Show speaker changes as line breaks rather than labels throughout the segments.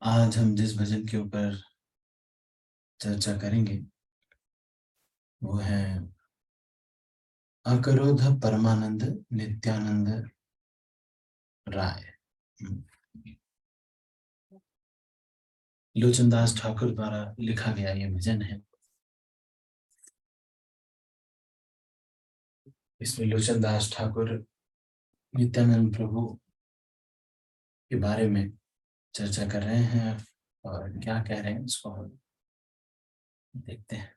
आज हम जिस भजन के ऊपर चर्चा करेंगे वो है अकरोध परमानंद नित्यानंद राय। लोचनदास ठाकुर द्वारा लिखा गया ये भजन है। इसमें लोचनदास ठाकुर नित्यानंद प्रभु के बारे में चर्चा कर रहे हैं और क्या कह रहे हैं इसको हम देखते हैं।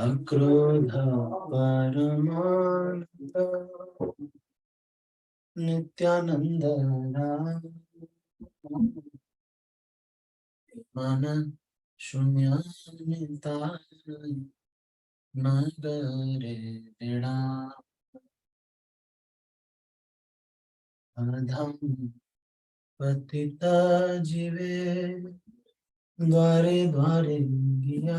अक्रोध परमानंद नित्यानंद राय मन शून्यताय नगरे विड़ा अधम पतिता जीवे द्वारे द्वारे गिया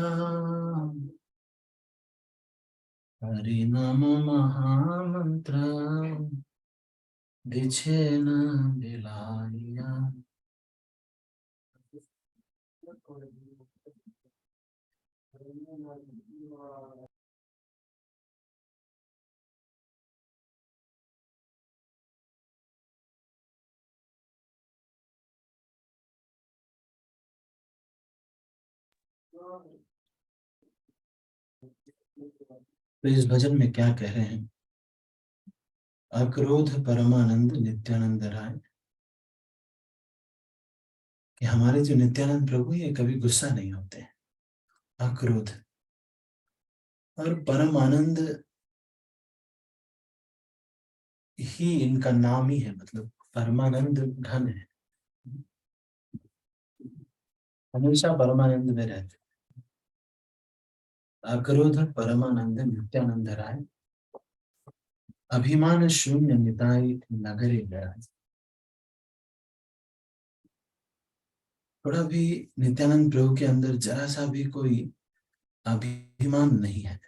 हरि नाम महामंत्र बिछे न बिलाइया। तो इस भजन में क्या कह रहे हैं? अक्रोध परमानंद नित्यानंद राय कि हमारे जो नित्यानंद प्रभु ये कभी गुस्सा नहीं होते हैं। अक्रोध और परम आनंद ही इनका नाम ही है, मतलब परमानंद घन है, हमेशा परमानंद में रहते। अक्रोध परमानंद नित्यानंद राय अभिमान शून्य निताई नगरे गया। थोड़ा भी नित्यानंद प्रभु के अंदर जरा सा भी कोई अभिमान नहीं है।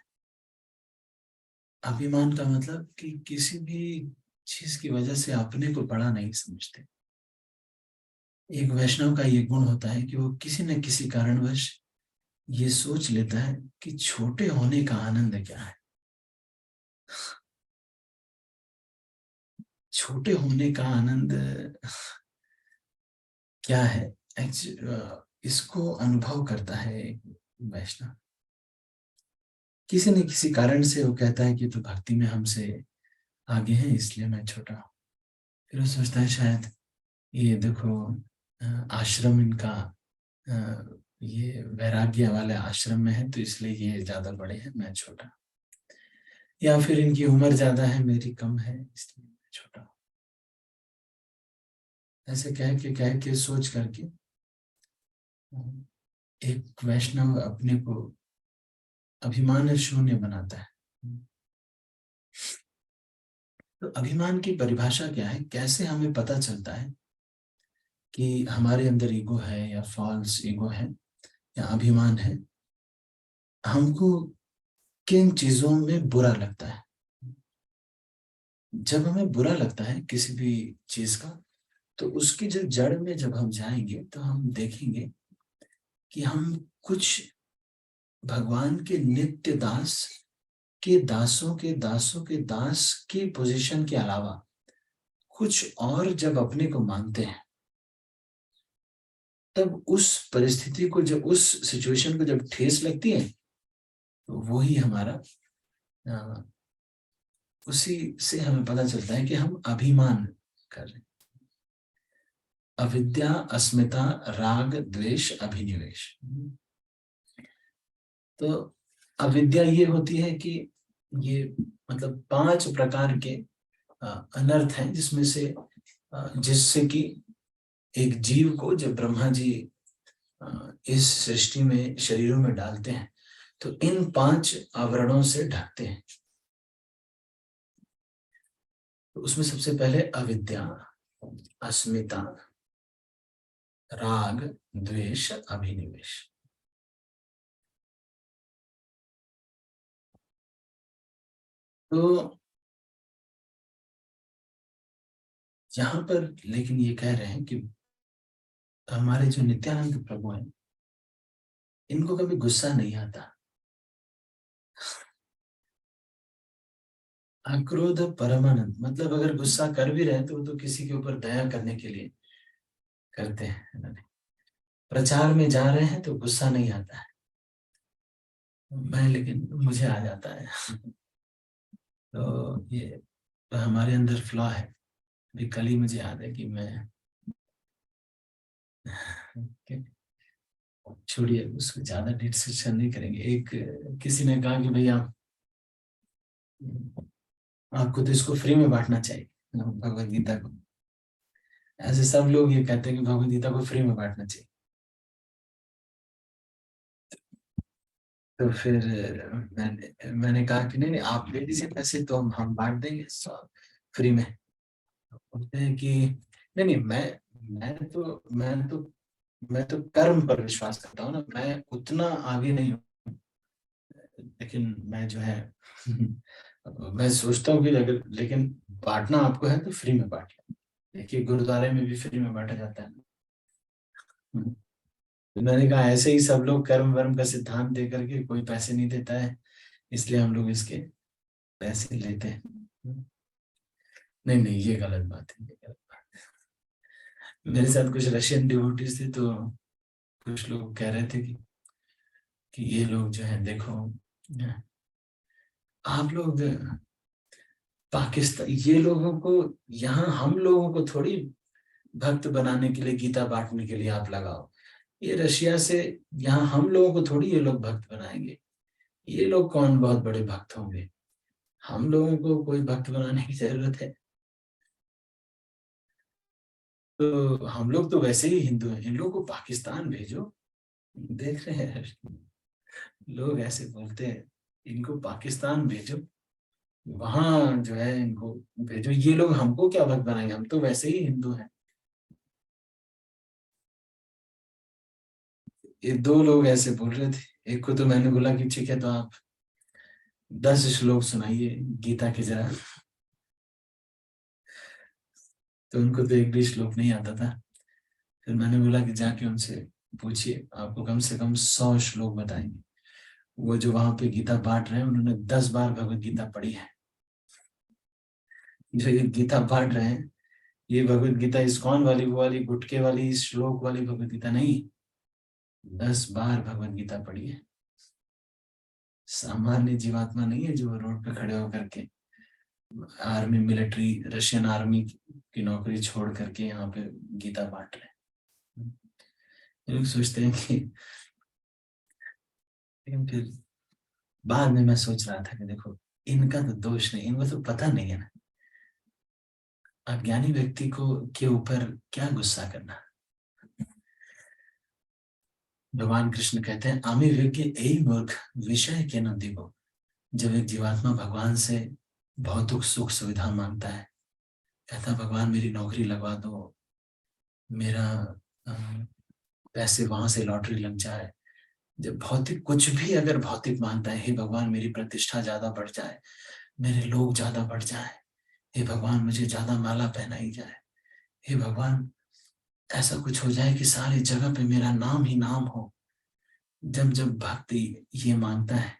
अभिमान का मतलब कि किसी भी चीज की वजह से अपने को बड़ा नहीं समझते। एक वैष्णव का ये गुण होता है कि वो किसी न किसी कारणवश ये सोच लेता है कि छोटे होने का आनंद क्या है। छोटे होने का आनंद क्या है? इसको अनुभव करता है वैष्णव। किसी न किसी कारण से वो कहता है कि तो भक्ति में हमसे आगे हैं इसलिए मैं छोटा हूँ। फिर वो सोचता है शायद ये देखो आश्रम इनका ये वैराग्य वाले आश्रम में है तो इसलिए ये ज्यादा बड़े हैं मैं छोटा, या फिर इनकी उम्र ज्यादा है मेरी कम है इसलिए मैं छोटा हूँ। ऐसे कह के सोच करके एक वैष्णव अपने को अभिमान शून्य बनाता है। तो अभिमान की परिभाषा क्या है? कैसे हमें पता चलता है कि हमारे अंदर ईगो है या फॉल्स ईगो है या अभिमान है? हमको किन चीजों में बुरा लगता है? जब हमें बुरा लगता है किसी भी चीज का, तो उसकी जो जड़ में जब हम जाएंगे तो हम देखेंगे कि हम कुछ भगवान के नित्य दास के दासों के दासों के दास की पोजीशन के अलावा कुछ और जब अपने को मानते हैं, तब उस परिस्थिति को जब उस सिचुएशन को जब ठेस लगती है तो वही हमारा उसी से हमें पता चलता है कि हम अभिमान कर रहे हैं। अविद्या अस्मिता राग द्वेष अभिनिवेश। तो अविद्या ये होती है कि ये मतलब 5 प्रकार के अनर्थ हैं जिसमें से जिससे कि एक जीव को जब ब्रह्मा जी इस सृष्टि में शरीरों में डालते हैं तो इन 5 आवरणों से ढकते हैं। तो उसमें सबसे पहले अविद्या, अस्मिता, राग, द्वेष, अभिनिवेश। तो यहां पर लेकिन ये कह रहे हैं कि हमारे जो नित्यानंद प्रभु हैं, इनको कभी गुस्सा नहीं आता। अक्रोध परमानंद, मतलब अगर गुस्सा कर भी रहे तो किसी के ऊपर दया करने के लिए करते हैं। प्रचार में जा रहे हैं तो गुस्सा नहीं आता है, मैं लेकिन मुझे आ जाता है। तो ये तो हमारे अंदर फ्लॉ है। अभी कल ही मुझे याद है कि मैं छोड़िए, उसको ज्यादा डिस्कशन नहीं करेंगे। एक किसी ने कहा कि भैया आपको तो इसको फ्री में बांटना चाहिए, भगवत गीता को। ऐसे सब लोग ये कहते हैं कि भगवत गीता को फ्री में बांटना चाहिए। तो फिर मैंने कहा कि नहीं नहीं, आप ले लीजिए पैसे, तो हम बांट देंगे फ्री में। बोलते हैं कि नहीं नहीं, मैं तो कर्म पर विश्वास करता हूँ ना, मैं उतना आगे नहीं हूँ। लेकिन मैं जो है मैं सोचता हूँ कि अगर लेकिन बांटना आपको है तो फ्री में बांट लो। देखिए गुरुद्वारे में भी फ्री में बांटा जाता है। तो मैंने कहा ऐसे ही सब लोग कर्म वर्म का सिद्धांत दे करके कोई पैसे नहीं देता है, इसलिए हम लोग इसके पैसे लेते हैं। नहीं नहीं, ये गलत बात है, ये गलत बात है। मेरे साथ कुछ रशियन डिवोटीज थे, तो कुछ लोग कह रहे थे कि ये लोग जो है देखो, आप लोग पाकिस्तान, ये लोगों को, यहाँ हम लोगों को थोड़ी भक्त बनाने के लिए, गीता बांटने के लिए आप लगाओ। ये रशिया से यहाँ हम लोगों को थोड़ी ये लोग भक्त बनाएंगे। ये लोग कौन बहुत बड़े भक्त होंगे, हम लोगों को कोई भक्त बनाने की जरूरत है? तो हम लोग तो वैसे ही हिंदू हैं, इन लोगों को पाकिस्तान भेजो। देख रहे हैं लोग ऐसे बोलते हैं, इनको पाकिस्तान भेजो, वहां जो है इनको भेजो, ये लोग हमको क्या भक्त बनाएंगे, हम तो वैसे ही हिंदू हैं। ये दो लोग ऐसे बोल रहे थे। एक को तो मैंने बोला कि ठीक है, तो आप 10 श्लोक सुनाइए गीता के जरा। तो उनको तो एक भी श्लोक नहीं आता था। फिर मैंने बोला कि जाके उनसे पूछिए, आपको कम से कम 100 श्लोक बताएंगे। वो जो वहां पे गीता बांट रहे हैं, उन्होंने 10 बार भगवत गीता पढ़ी है। जो ये गीता बांट रहे हैं, ये भगवत गीता इस्कॉन वाली, वो वाली गुटके वाली श्लोक वाली भगवत गीता नहीं, 10 बार भगवत गीता पढ़ी है। सामान्य जीवात्मा नहीं है जो रोड पे खड़े होकर के आर्मी, मिलिट्री, रशियन आर्मी की नौकरी छोड़ करके यहाँ पे गीता बांट रहे हैं। लोग सोचते हैं कि, लेकिन फिर बाद में मैं सोच रहा था कि देखो, इनका तो दोष नहीं, इनको तो पता नहीं है ना, अज्ञानी व्यक्ति को के ऊपर क्या गुस्सा करना। भगवान कृष्ण कहते हैं, आमी विज्ञ यही मूर्ख विषय के न दिवो। जब एक जीवात्मा भगवान से भौतिक सुख सुविधा मांगता है, कहता है भगवान मेरी नौकरी लगवा दो, मेरा पैसे वहां से लॉटरी लग जाए। जब भौतिक कुछ भी अगर भौतिक मांगता है, हे भगवान मेरी प्रतिष्ठा ज्यादा बढ़ जाए, मेरे लोग ज्यादा बढ़ जाए, हे भगवान मुझे ज्यादा माला पहनाई जाए, हे भगवान ऐसा कुछ हो जाए कि सारी जगह पे मेरा नाम ही नाम हो। जब जब भक्ति ये मांगता है,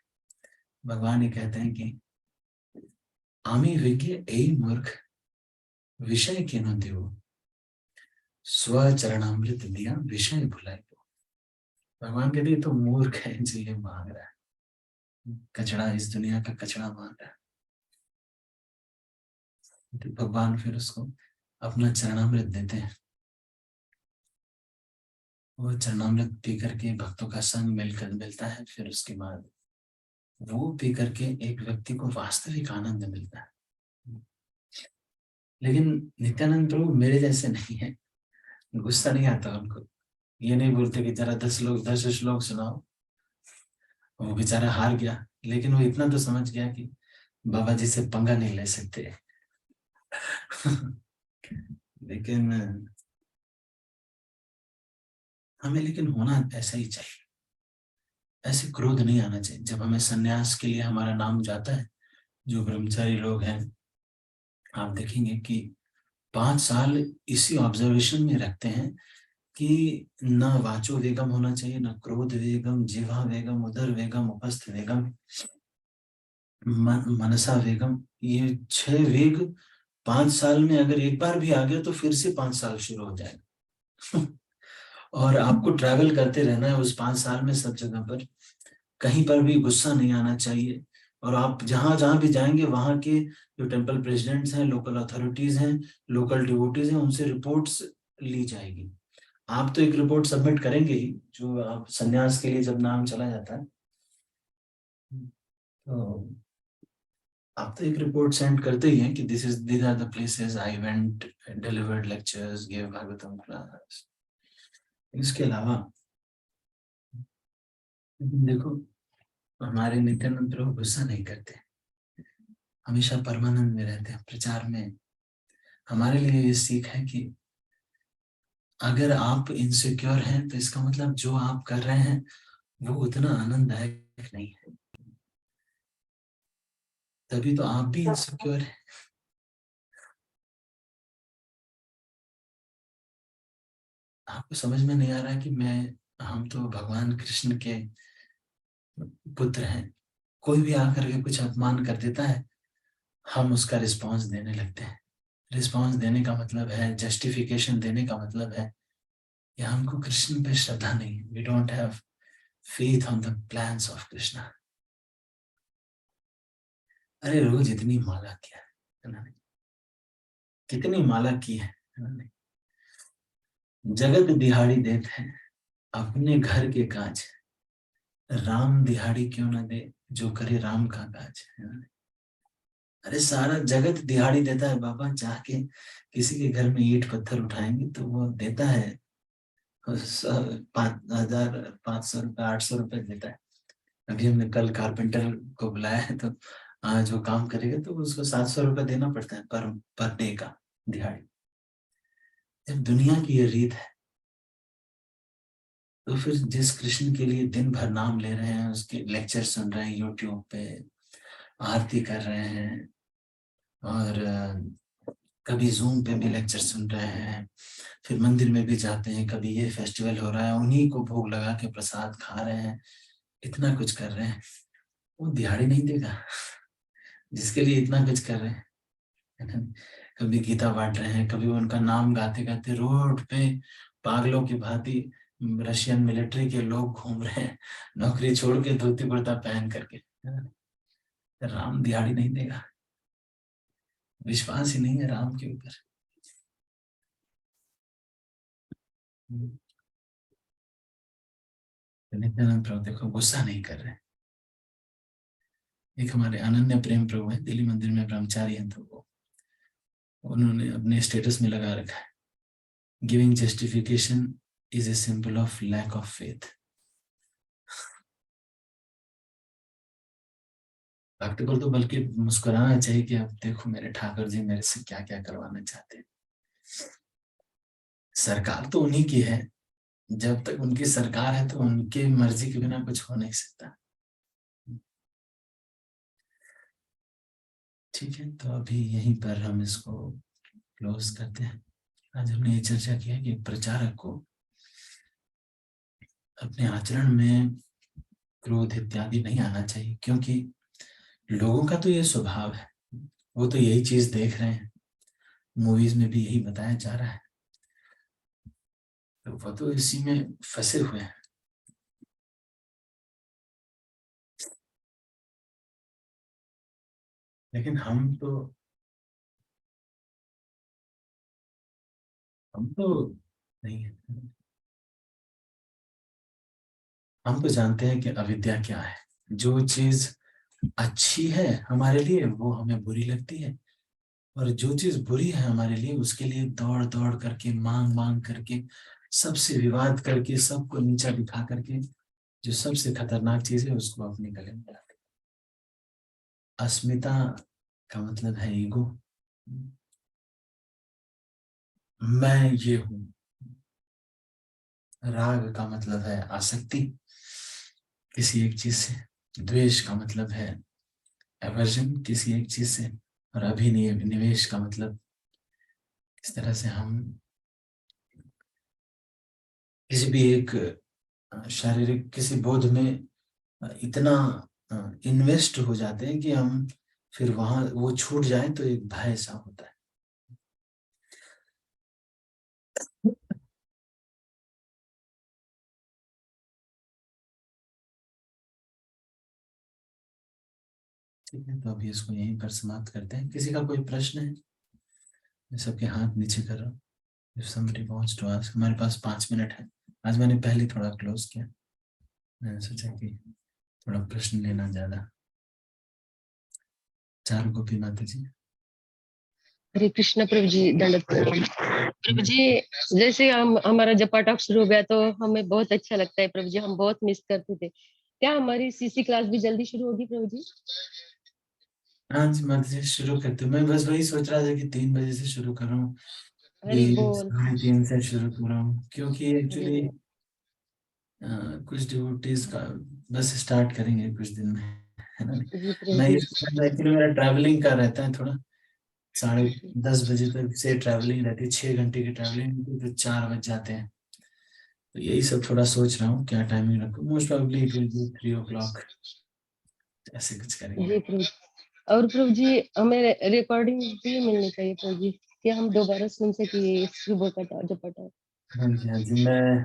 भगवान ये कहते हैं कि आमी विज्ञ यही मूर्ख विषय के न देव, स्वचरणामृत दिया विषय भुलाए। भगवान कहते तो मूर्ख है जो ये मांग रहा है, कचड़ा, इस दुनिया का कचड़ा मांग रहा है। तो भगवान फिर उसको अपना चरणामृत देते हैं। वो चरणामृत पी करके भक्तों का संग मिलकर मिलता है, फिर उसके बाद वो पी करके एक व्यक्ति को वास्तविक आनंद मिलता है। लेकिन नित्यानंद प्रभु मेरे जैसे नहीं है, गुस्सा नहीं आता उनको। ये नहीं बोलते कि जरा 10 श्लोक सुनाओ। वो बेचारा हार गया, लेकिन वो इतना तो समझ गया कि बाबा जी से पंगा नहीं ले सकते। लेकिन हमें लेकिन होना ऐसा ही चाहिए, ऐसे क्रोध नहीं आना चाहिए। जब हमें सन्यास के लिए हमारा नाम जाता है, जो ब्रह्मचारी लोग हैं, आप देखेंगे कि 5 साल इसी ऑब्जर्वेशन में रखते हैं कि न वाचो वेगम होना चाहिए, न क्रोध वेगम, जिह्वा वेगम, उदर वेगम, उपस्थ वेगम, मनसा वेगम। ये 6 वेग 5 साल में अगर एक बार भी आ गया तो फिर से 5 साल शुरू हो जाएगा। और आपको ट्रैवल करते रहना है उस 5 साल में सब जगह पर, कहीं पर भी गुस्सा नहीं आना चाहिए। और आप जहां जहां भी जाएंगे वहां के जो टेम्पल प्रेसिडेंट्स हैं, लोकल अथॉरिटीज हैं, लोकल डिवोटीज हैं, उनसे रिपोर्ट्स ली जाएगी। आप तो एक रिपोर्ट सबमिट करेंगे ही, जो आप संन्यास के लिए जब नाम चला जाता है तो आप तो एक रिपोर्ट सेंड करते ही हैं कि these are the places I went, delivered lectures, give Bhagavatam class. इसके अलावा देखो, हमारे नित्यानंद प्रभु गुस्सा नहीं करते, हमेशा परमानंद में रहते हैं प्रचार में। हमारे लिए ये सीख है कि अगर आप इनसिक्योर हैं तो इसका मतलब जो आप कर रहे हैं वो उतना आनंददायक नहीं है, तभी तो आप भी इनसिक्योर हैं। आपको समझ में नहीं आ रहा है कि हम तो भगवान कृष्ण के पुत्र हैं। कोई भी आकर के कुछ अपमान कर देता है, हम उसका रिस्पॉन्स देने लगते हैं। रिस्पॉन्स देने का मतलब है, जस्टिफिकेशन देने का मतलब है कि हमको कृष्ण पे श्रद्धा नहीं, we don't have faith on the plans of Krishna. अरे रोज इतनी माला किया है इन्होंने, कितनी माला की है इन्होंने। जगत दिहाड़ी देते हैं अपने घर के काज, राम दिहाड़ी क्यों ना दे जो करे राम का काज। अरे सारा जगत दिहाड़ी देता है बाबा, चाह के किसी के घर में ईंट पत्थर उठाएंगे तो वो देता है 5,000 500 रुपये 800 रुपये देता है। अभी हमने कल कारपेंटर को बुलाया है तो आज वो काम करेगा तो उसको 700 रुपये देना पड़ता है पर डे का दिहाड़ी। जब दुनिया की ये रीत है तो फिर जिस कृष्ण के लिए दिन भर नाम ले रहे हैं, उसके लेक्चर सुन रहे हैं यूट्यूब पे, आरती कर रहे हैं, और कभी जूम पे भी लेक्चर सुन रहे हैं, फिर मंदिर में भी जाते हैं, कभी ये फेस्टिवल हो रहा है उन्हीं को भोग लगा के प्रसाद खा रहे हैं, इतना कुछ कर रहे हैं, वो दिहाड़ी नहीं देगा जिसके लिए इतना कुछ कर रहे हैं, है ना? कभी गीता बांट रहे हैं, कभी उनका नाम गाते गाते रोड पे पागलों की भांति रशियन मिलिट्री के लोग घूम रहे हैं, नौकरी छोड़ के धोती कुर्ता पहन करके, है ना? राम दिहाड़ी नहीं देगा, विश्वास ही नहीं है राम के ऊपर। तो नित्यानंद प्रभु देखो गुस्सा नहीं कर रहे। एक हमारे अनन्य प्रेम प्रभु है, दिल्ली मंदिर में ब्रह्मचारी हैं, तो वो उन्होंने अपने स्टेटस में लगा रखा है, giving justification is a symbol of lack of faith. भक्त को तो बल्कि मुस्कुराना चाहिए कि अब देखो मेरे ठाकुर जी मेरे से क्या क्या करवाना चाहते हैं। सरकार तो उन्हीं की है, जब तक उनकी सरकार है तो उनके मर्जी के बिना कुछ हो नहीं सकता। ठीक है, तो अभी यहीं पर हम इसको क्लोज करते हैं। आज हमने ये चर्चा की है कि प्रचारक को अपने आचरण में क्रोध इत्यादि नहीं आना चाहिए, क्योंकि लोगों का तो ये स्वभाव है, वो तो यही चीज देख रहे हैं, मूवीज में भी यही बताया जा रहा है, तो वो तो इसी में फंसे हुए हैं। लेकिन हम तो नहीं है। हम तो जानते हैं कि अविद्या क्या है। जो चीज अच्छी है हमारे लिए वो हमें बुरी लगती है, और जो चीज बुरी है हमारे लिए उसके लिए दौड़ दौड़ करके, मांग मांग करके, सबसे विवाद करके, सबको नीचा दिखा करके, जो सबसे खतरनाक चीज है उसको अपने गले में डालते हैं। अस्मिता का मतलब है ईगो, मैं ये हूं। राग का मतलब है आसक्ति किसी एक चीज से, द्वेष का मतलब है एवर्जन किसी एक चीज से, और अभिनिवेश का मतलब इस तरह से हम किसी भी एक शारीरिक किसी बोध में इतना इन्वेस्ट हो जाते हैं कि हम फिर वहां वो छूट जाए तो एक भय सा होता है। ठीक है, तो अभी इसको यहीं पर समाप्त करते हैं। किसी का कोई प्रश्न है? मैं सबके हाथ नीचे कर रहा हूँ। If somebody wants to ask, हमारे पास 5 मिनट है। आज मैंने पहले थोड़ा क्लोज किया, मैंने सोचा कि थोड़ा प्रश्न लेना ज्यादा। 4 गोपी माता जी।
हरे कृष्ण प्रभु जी, दंडवत प्रणाम प्रभु जी। जैसे हम हमारा जपा टॉक शुरू हो गया तो हमें बहुत अच्छा लगता है प्रभु जी, हम बहुत मिस करते थे। क्या हमारी सीसी क्लास भी जल्दी शुरू होगी प्रभु जी?
हाँ जी माता जी, शुरू करते हैं। मैं बस वही सोच रहा था कि 3 बजे से शुरू कर रहा हूँ,
हरि
कि
बोल।
3:30 से शुरू कर रहा हूँ, क्योंकि
हरि
एक्चुअली
बोल।
कुछ डिवोटीज का बस स्टार्ट करेंगे कुछ दिन में, है ना।
जी प्रभु
मैं
जी।
ये एक्चुअली मेरा ट्रैवलिंग का रहता है थोड़ा, 10:30 बजे तक से ट्रैवलिंग रहती है, 6 घंटे की ट्रैवलिंग, तो 4 बज जाते हैं। तो यही सब थोड़ा सोच रहा हूँ क्या टाइमिंग रखूँ। Most probably it will be 3 o'clock, ऐसे कुछ करेंगे।
जी प्रभु जी। और प्रभु जी हमें रिकॉर्डिंग भी मिलनी चाहिए प्रभु जी, कि हम दोबारा सुन सके सुबह का जपा टॉक।
हाँ जी, हाँ जी, मैं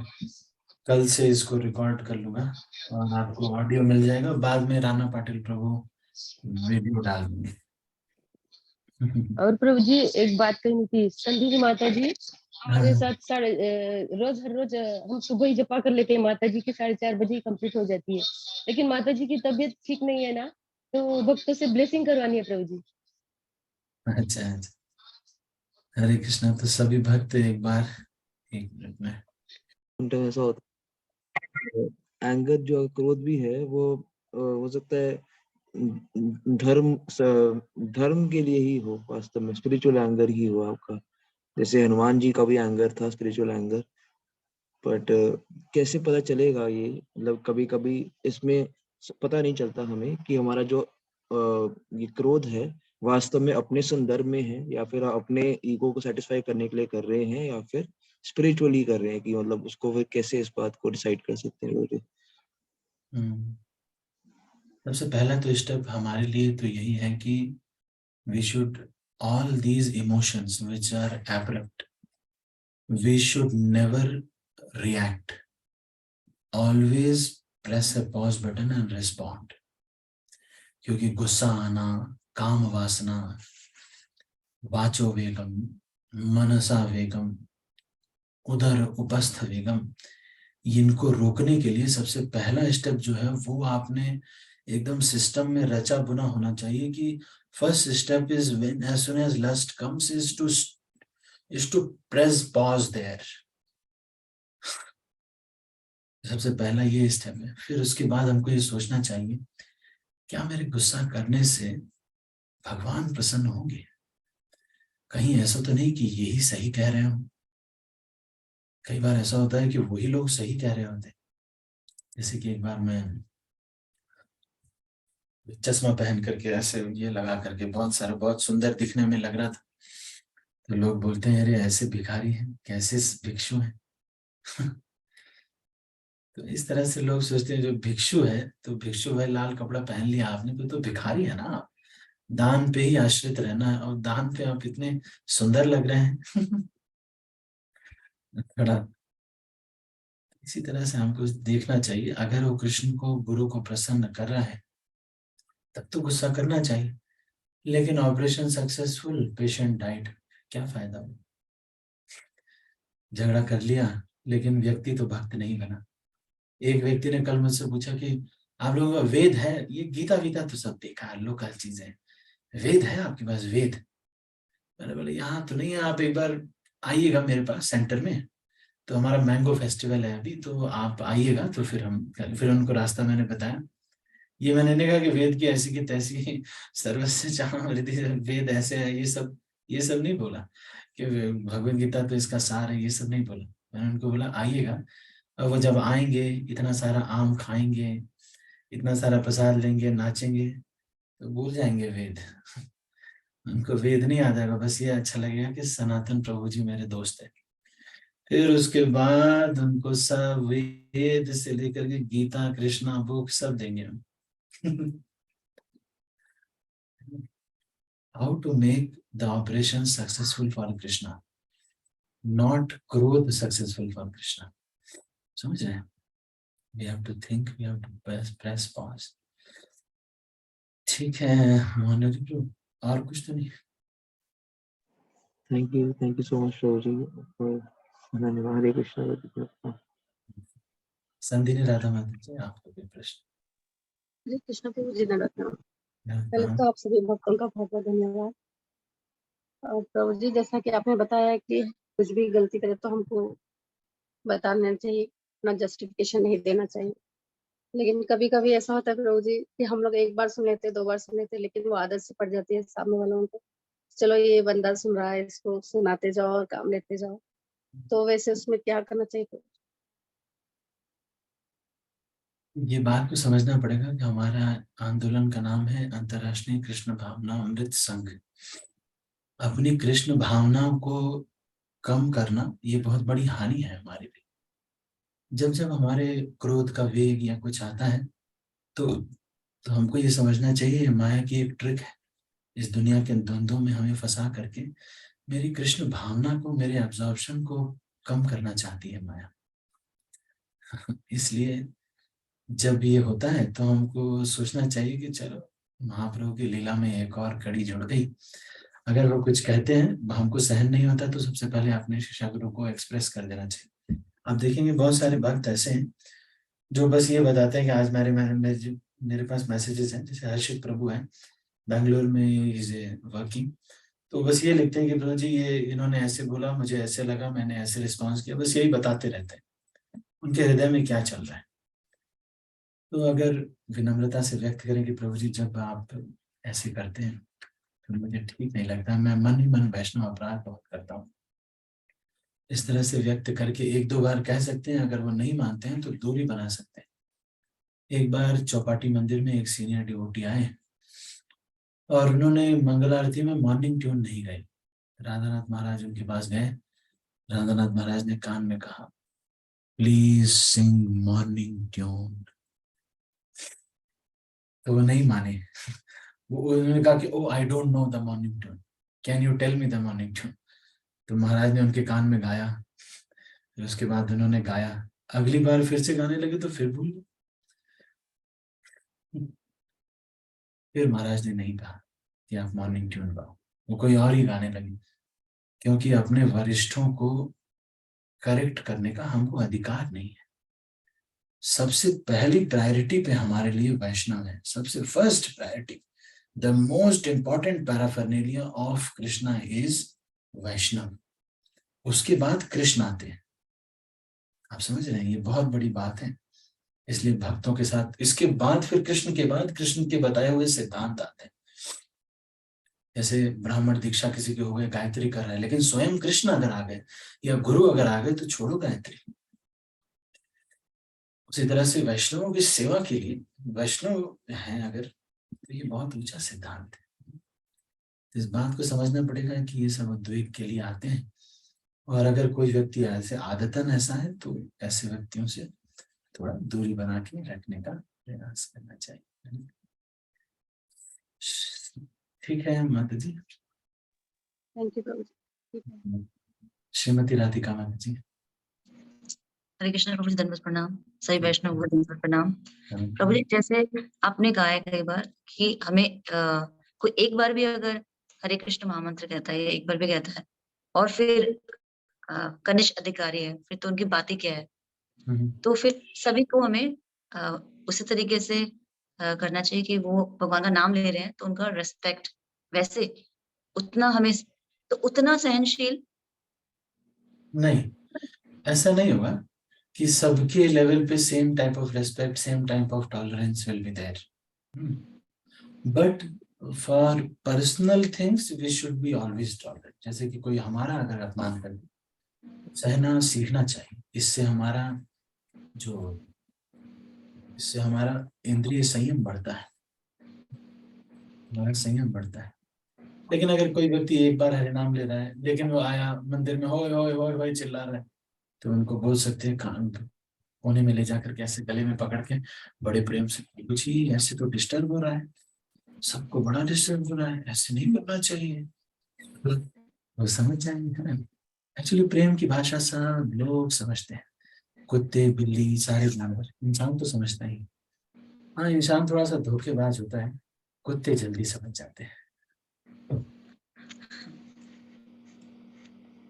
कल से इसको रिकॉर्ड कर लूंगा और आपको ऑडियो मिल जाएगा। बाद में राणा पाटिल प्रभु वीडियो डाल देंगे।
और प्रभु जी एक बात कहनी थी, संधि जी माता जी हमारे
हाँ,
साथ रोज हर रोज हम सुबह ही जपा कर लेते हैं, माता जी की 4:30 बजे ही कंप्लीट हो जाती है। लेकिन माता जी की तबीयत ठीक नहीं है ना, तो भक्तों से ब्लेसिंग करवानी है प्रभु जी।
अच्छा अच्छा। हरे कृष्णा। तो सभी भक्त एक बार, 1 मिनट में।
sometimes ऐसा होता है, एंगर जो क्रोध भी है वो हो सकता है धर्म के लिए ही हो, वास्तव में स्पिरिचुअल एंगर ही हो आपका। जैसे हनुमान जी का भी एंगर था, स्पिरिचुअल एंगर। बट कैसे पता चलेगा ये, मतलब कभी कभी इसमें पता नहीं चलता हमें कि हमारा जो ये क्रोध है वास्तव में अपने संदर्भ में है, या फिर अपने ईगो को सेटिस्फाई करने के लिए कर रहे हैं, या फिर स्पिरिचुअली कर रहे हैं, कि मतलब उसको फिर कैसे इस बात को डिसाइड कर सकते हैं लोग।
हम्म, सबसे पहला तो स्टेप हमारे लिए तो यही है कि we should, all these emotions which are abrupt, we should never react, always press a pause button and respond। क्योंकि गुस्सा आना, काम वासना, वाचो वेगम, मनसा वेगम, उधर उपस्थ वेगम, इनको रोकने के लिए सबसे पहला स्टेप जो है वो आपने एकदम सिस्टम में रचा बुना होना चाहिए कि first step is when as soon as lust comes is to press pause there. सबसे पहला ये स्टेप है। फिर उसके बाद हमको ये सोचना चाहिए, क्या मेरे गुस्सा करने से भगवान प्रसन्न होंगे? कहीं ऐसा तो नहीं कि यही सही कह रहे हो? कई बार ऐसा होता है कि वही लोग सही कह रहे होते हैं। जैसे कि एक बार मैं चश्मा पहन करके ऐसे ये लगा करके बहुत सारा बहुत सुंदर दिखने में लग रहा था, तो लोग बोलते हैं अरे ऐसे भिखारी हैं, कैसे भिक्षु हैं। तो इस तरह से लोग सोचते हैं जो भिक्षु है, तो भिक्षु भाई लाल कपड़ा पहन लिया आपने तो भिखारी है ना आप। दान पे ही आश्रित रहना है, और दान पे आप इतने सुंदर लग रहे हैं। थोड़ा इसी तरह से हमको देखना चाहिए। अगर वो कृष्ण को, गुरु को प्रसन्न कर रहा है तब तो गुस्सा करना चाहिए। लेकिन ऑपरेशन सक्सेसफुल, पेशेंट डाइड, क्या फायदा हुआ? झगड़ा कर लिया लेकिन व्यक्ति तो भक्त नहीं बना। एक व्यक्ति ने कल मुझसे पूछा कि आप लोगों का वेद है? ये गीता वीता तो सब बेकार लोकल चीजें हैं, वेद है आपके पास? वेद? मैंने बोला यहाँ तो नहीं है, आप एक बार आइएगा मेरे पास सेंटर में, तो हमारा मैंगो फेस्टिवल है अभी, तो आप आइएगा तो फिर हम फिर उनको रास्ता मैंने बताया। ये मैंने नहीं कहा कि वेद की ऐसी की तैसी सर्वस्य चाहम हृदि वेद ऐसे है, ये सब नहीं बोला कि भगवत गीता तो इसका सार है, ये सब नहीं बोला। मैंने उनको बोला आइएगा, और वो जब आएंगे इतना सारा आम खाएंगे, इतना सारा प्रसाद लेंगे, नाचेंगे, तो भूल जाएंगे वेद। उनको वेद नहीं आ जाएगा, बस ये अच्छा लगेगा कि सनातन प्रभु जी मेरे दोस्त है। फिर उसके बाद उनको सब वेद से लेकर के गीता, कृष्णा बुक सब देंगे हम। How to make the operation successful for Krishna, not क्रोध सक्सेसफुल फॉर कृष्णा। समझ रहे हैं? We have to think, we have to press pause. ठीक है मोहन जी, और कुछ तो नहीं?
Thank you so much Prabhu ji. धन्यवाद। हरे कृष्णा।
संधि राधा माता जी, आपको भी प्रश्न?
हरे कृष्ण प्रभु जी, नमस्कार। पहले
हाँ,
तो आप सभी भक्तों का बहुत बहुत धन्यवाद। और प्रभु जी, जैसा कि आपने बताया कि कुछ भी गलती करे तो हमको बताना चाहिए, अपना जस्टिफिकेशन नहीं देना चाहिए। लेकिन कभी कभी ऐसा होता है प्रभु जी कि हम लोग एक बार सुन लेते, 2 बार सुन लेते, लेकिन वो आदत से पड़ जाती है सामने वालों को। चलो ये बंदा सुन रहा है, इसको सुनाते जाओ और काम लेते जाओ। तो वैसे उसमें क्या करना चाहिए प्रभु?
ये बात को समझना पड़ेगा कि हमारा आंदोलन का नाम है अंतर्राष्ट्रीय कृष्ण भावना अमृत संघ। अपनी कृष्ण भावनाओं को कम करना ये बहुत बड़ी हानि है हमारे लिए। जब जब हमारे क्रोध का वेग या कुछ आता है तो हमको ये समझना चाहिए माया की एक ट्रिक है, इस दुनिया के द्वंद्वों में हमें फंसा करके मेरी कृष्ण भावना को, मेरे एब्जॉर्प्शन को कम करना चाहती है माया। इसलिए जब ये होता है तो हमको सोचना चाहिए कि चलो महाप्रभु की लीला में एक और कड़ी जुड़ गई। अगर वो कुछ कहते हैं हमको सहन नहीं होता तो सबसे पहले अपने शिक्षा गुरु को एक्सप्रेस कर देना चाहिए। आप देखेंगे बहुत सारे भक्त ऐसे हैं जो बस ये बताते हैं कि आज मेरे पास मैसेजेस हैं, जैसे हर्षित प्रभु हैं बेंगलोर में, इज वर्किंग, तो बस ये लिखते हैं कि प्रभु जी ये इन्होंने ऐसे बोला, मुझे ऐसे लगा, मैंने ऐसे रिस्पॉन्स किया, बस यही बताते रहते हैं उनके हृदय में क्या चल रहा है। तो अगर विनम्रता से व्यक्त करें कि प्रभु जी जब आप ऐसे करते हैं तो मुझे ठीक नहीं लगता, मैं मन ही मन वैष्णव अपराध बहुत करता हूँ, इस तरह से व्यक्त करके 1-2 बार कह सकते हैं। अगर वो नहीं मानते हैं तो दूरी बना सकते हैं। एक बार चौपाटी मंदिर में एक सीनियर डिवोटी आए और उन्होंने मंगल आरती में मॉर्निंग ट्यून नहीं गाई। राधानाथ महाराज उनके पास गए, राधानाथ महाराज ने कान में कहा प्लीज सिंग मॉर्निंग ट्यून, तो वो नहीं माने। वो उन्होंने कहा कि oh I don't know the morning tune, can you tell me the morning tune. तो महाराज ने उनके कान में गाया, फिर उसके बाद उन्होंने गाया, अगली बार फिर से गाने लगे तो फिर भूल गए। फिर महाराज ने नहीं कहा कि आप मॉर्निंग ट्यून गाओ, वो कोई और ही गाने लगे, क्योंकि अपने वरिष्ठों को करेक्ट करने का हमको अधिकार नहीं है। सबसे पहली प्रायोरिटी पे हमारे लिए वैष्णव है, सबसे first priority, the most important paraphernalia of Krishna is Vaishnav, उसके बाद कृष्ण आते हैं। आप समझ रहे हैं, ये बहुत बड़ी बात है। इसलिए भक्तों के साथ इसके बाद फिर कृष्ण के बाद कृष्ण के बताए हुए सिद्धांत आते हैं। जैसे ब्राह्मण दीक्षा किसी के हो गए, गायत्री कर रहा है, लेकिन स्वयं कृष्ण अगर आ गए या गुरु अगर आ गए तो छोड़ो गायत्री। उसी तरह से वैष्णवों की सेवा के लिए, वैष्णव हैं अगर, तो ये बहुत ऊंचा सिद्धांत है। इस बात को समझना पड़ेगा कि ये सब उद्वेग के लिए आते हैं, और अगर कोई व्यक्ति ऐसे आदतन ऐसा है तो ऐसे व्यक्तियों से थोड़ा दूरी बना के रखने का प्रयास करना चाहिए। ठीक है माता जी।
थैंक यू प्रभु जी। ठीक है।
श्रीमती राधिका माता जी।
हरे कृष्ण प्रभु जी, दंडवत प्रणाम। सही वैष्णव को दंडवत प्रणाम। प्रभु जी, जैसे आपने कहा कई बार कि हमें कोई एक बार भी अगर हरे कृष्ण महामंत्र कहता है, एक बार भी कहता है, और फिर कनिष्ठ अधिकारी है, फिर तो उनकी बात ही क्या है। तो फिर सभी को हमें उसी तरीके से करना चाहिए कि वो भगवान का नाम ले रहे हैं तो उनका रेस्पेक्ट वैसे उतना हमें, तो उतना सहनशील
नहीं, ऐसा नहीं होगा कि सबके लेवल पे same type of respect, same type of tolerance will be there, but for personal things we should be always tolerant. जैसे कि कोई हमारा अगर अपमान करे, सहना सीखना चाहिए। इससे हमारा इंद्रिय संयम बढ़ता है, हमारा संयम बढ़ता है। लेकिन अगर कोई व्यक्ति एक बार हरे नाम ले रहा है, लेकिन वो आया मंदिर में होय होय होय होय चिल्ला रहा है, तो उनको बोल सकते हैं कान कोने में ले जाकर के ऐसे गले में पकड़ के बड़े प्रेम से, कुछ ही ऐसे तो डिस्टर्ब हो रहा है, सबको बड़ा डिस्टर्ब हो रहा है, ऐसे नहीं करना चाहिए, वो समझ जाएंगे, है ना। एक्चुअली प्रेम की भाषा सब लोग समझते हैं, कुत्ते बिल्ली सारे जानवर, इंसान तो समझता ही। हाँ, इंसान थोड़ा सा धोखेबाज होता है, कुत्ते जल्दी समझ जाते हैं।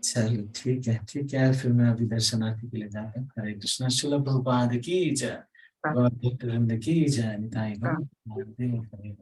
चलो ठीक है, फिर मैं अभी दर्शनार्थी के लिए जाता हूँ। हरे कृष्णा, श्रील प्रभुपाद की जय, गौर भक्त वृंद की जय, निताई गौर, हरे